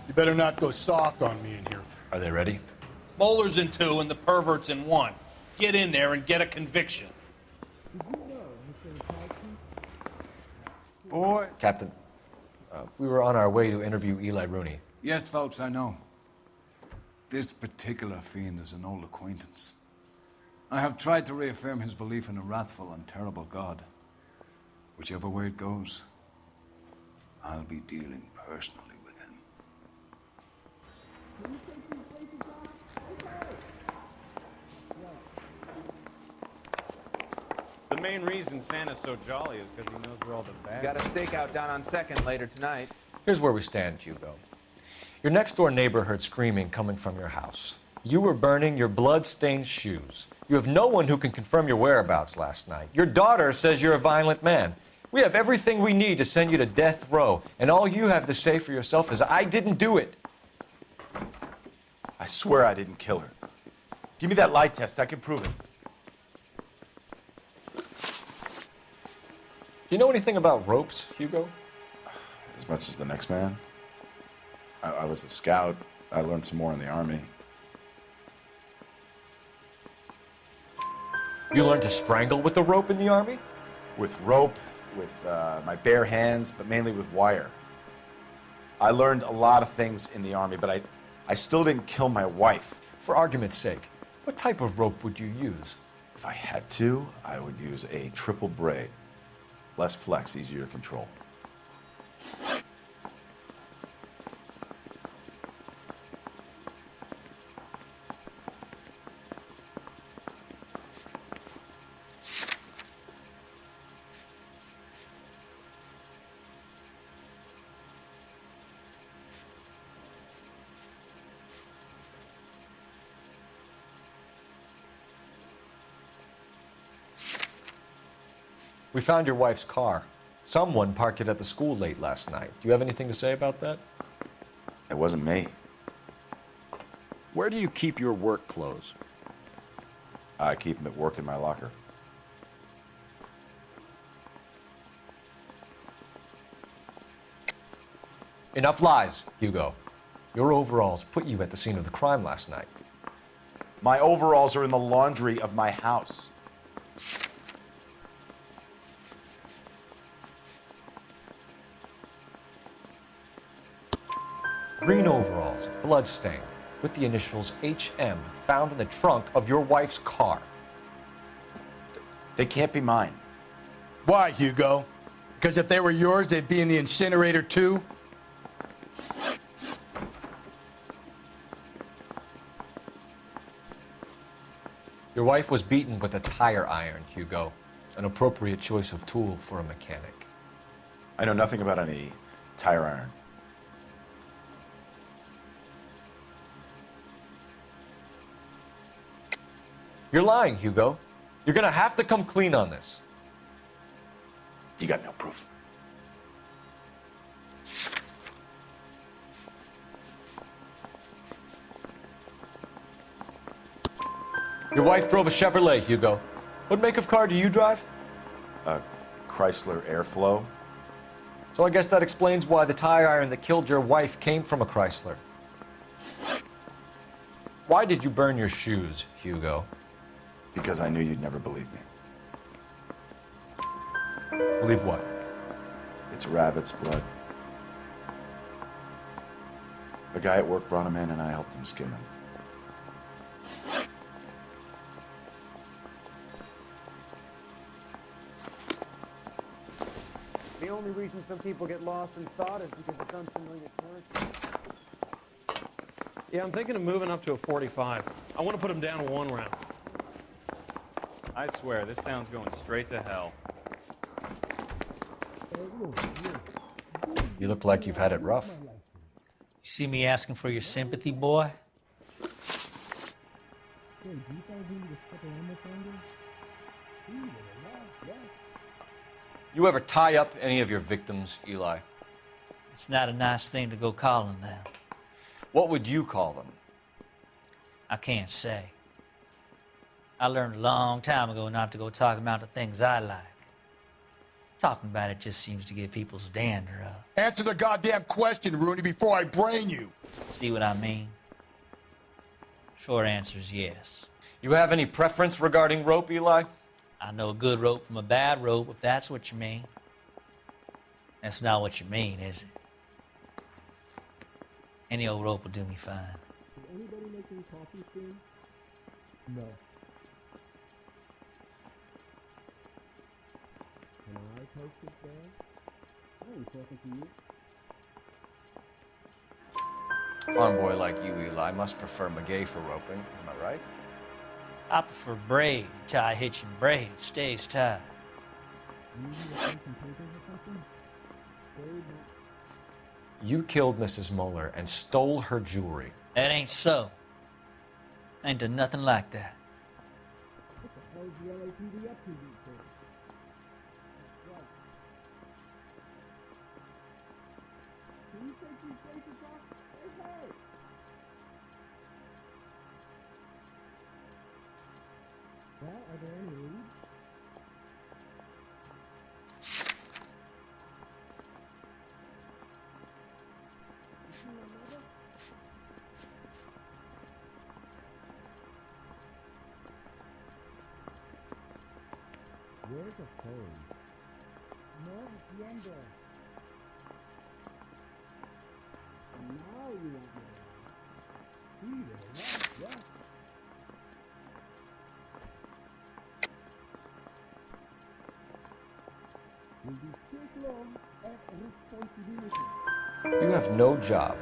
You better not go soft on me in here. Are they ready? Moller's in 2 and the pervert's in 1. Get in there and get a conviction. Boy. Captain, we were on our way to interview Eli Rooney. Yes, Phelps, I know. This particular fiend is an old acquaintance. I have tried to reaffirm his belief in a wrathful and terrible God. Whichever way it goes, I'll be dealing personally with him. The main reason Santa's so jolly is because he knows where all the bad... Got a stakeout down on 2nd later tonight. Here's where we stand, Hugo. Your next-door neighbor heard screaming coming from your house. You were burning your blood-stained shoes. You have no one who can confirm your whereabouts last night. Your daughter says you're a violent man. We have everything we need to send you to death row, and all you have to say for yourself is, I didn't do it. I swear I didn't kill her. Give me that lie test. I can prove it. Do you know anything about ropes, Hugo? As much as the next man. I was a scout. I learned some more in the Army. You learned to strangle with the rope in the Army? With rope, with my bare hands, but mainly with wire. I learned a lot of things in the Army, but I still didn't kill my wife. For argument's sake, what type of rope would you use? If I had to, I would use a triple braid. Less flex, easier to control. We found your wife's car. Someone parked it at the school late last night. Do you have anything to say about that? It wasn't me. Where do you keep your work clothes? I keep them at work in my locker. Enough lies, Hugo. Your overalls put you at the scene of the crime last night. My overalls are in the laundry of my house. Green overalls, bloodstained, with the initials HM found in the trunk of your wife's car. They can't be mine. Why, Hugo? Because if they were yours, they'd be in the incinerator too? Your wife was beaten with a tire iron, Hugo. An appropriate choice of tool for a mechanic. I know nothing about any tire iron. You're lying, Hugo. You're gonna have to come clean on this. You got no proof. Your wife drove a Chevrolet, Hugo. What make of car do you drive? A Chrysler Airflow. So I guess that explains why the tire iron that killed your wife came from a Chrysler. Why did you burn your shoes, Hugo? Because I knew you'd never believe me. Believe what? It's rabbit's blood. A guy at work brought him in and I helped him skin them. The only reason some people get lost in thought is because it's unfamiliar territory. Yeah, I'm thinking of moving up to a 45. I want to put him down one round. I swear, this town's going straight to hell. You look like you've had it rough. You see me asking for your sympathy, boy? You ever tie up any of your victims, Eli? It's not a nice thing to go calling them. What would you call them? I can't say. I learned a long time ago not to go talking about the things I like. Talking about it just seems to get people's dander up. Answer the goddamn question, Rooney, before I brain you. See what I mean? Short answer is yes. You have any preference regarding rope, Eli? I know a good rope from a bad rope, if that's what you mean. That's not what you mean, is it? Any old rope will do me fine. Is anybody making coffee soon? No. Can I toast this bag? I ain't talking to you. Farm boy like you, Eli, must prefer McGay for roping. Am I right? I prefer braid. Tie hitch and braid. It stays tied. You need to some papers or something? Braid, You killed Mrs. Moeller and stole her jewelry. That ain't so. I ain't done nothing like that. what the hell is the LAPD up to these days? Right. Can you take these places off? Hey, hey! Well, are there any leads? You see my mother? Where's the phone? No, entiendo. Now you want me. Sí, de verdad, ya. Will be ciclo and responsibility. You have no job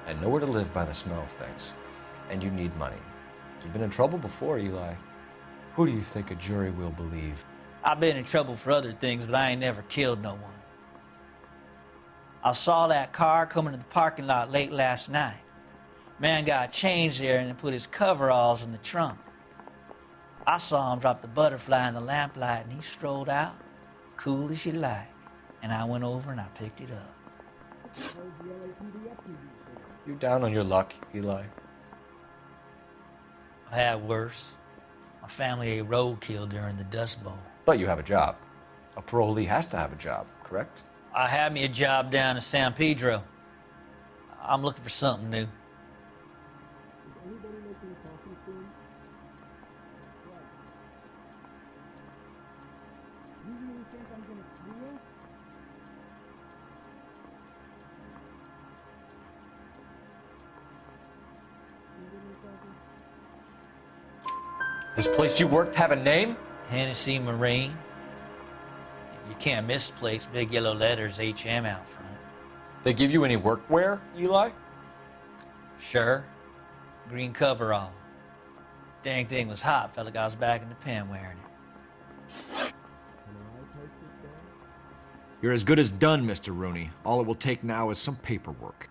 and nowhere to live by the smell of things. And you need money. You've been in trouble before, Eli. Who do you think a jury will believe? I've been in trouble for other things, but I ain't never killed no one. I saw that car coming to the parking lot late last night. Man got changed there and put his coveralls in the trunk. I saw him drop the butterfly in the lamplight and he strolled out, cool as you like. And I went over and I picked it up. How's the LAPD up to these days? You're down on your luck, Eli. I've had worse. My family ate roadkill during the Dust Bowl. But you have a job. A parolee has to have a job, correct? I had me a job down in San Pedro. I'm looking for something new. Is anybody making coffee soon? Right. You really think I'm gonna squeal? You give me something? This place you worked have a name? Hennessy Marine. You can't miss the place. Big yellow letters, HM out front. They give you any workwear, Eli? Sure. Green coverall. Dang thing was hot. Felt like I was back in the pen wearing it. Can I take this bag? You're as good as done, Mr. Rooney. All it will take now is some paperwork.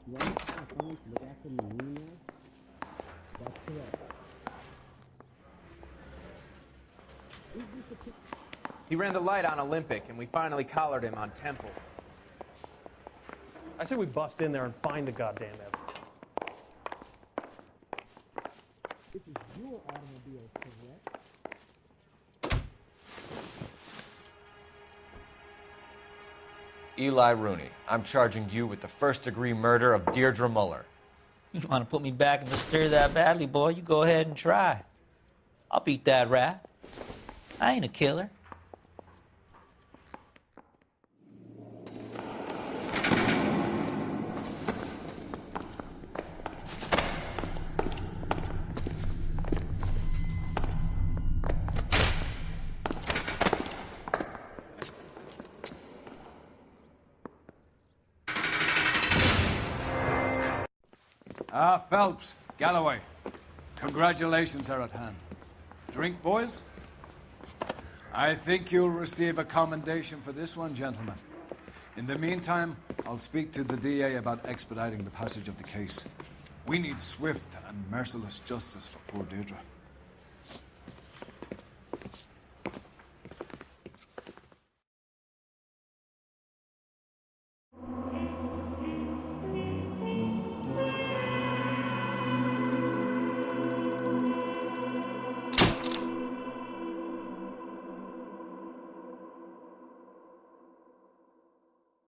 You want me to look after the marine now? That's correct. Is this a pic- He ran the light on Olympic, and we finally collared him on Temple. I say we bust in there and find the goddamn evidence. This is your automobile, correct? Eli Rooney, I'm charging you with the first-degree murder of Deirdre Muller. You want to put me back in the stir that badly, boy? You go ahead and try. I'll beat that rap. I ain't a killer. Ah, Phelps, Galloway, congratulations are at hand. Drink, boys? I think you'll receive a commendation for this one, gentlemen. In the meantime, I'll speak to the DA about expediting the passage of the case. We need swift and merciless justice for poor Deirdre.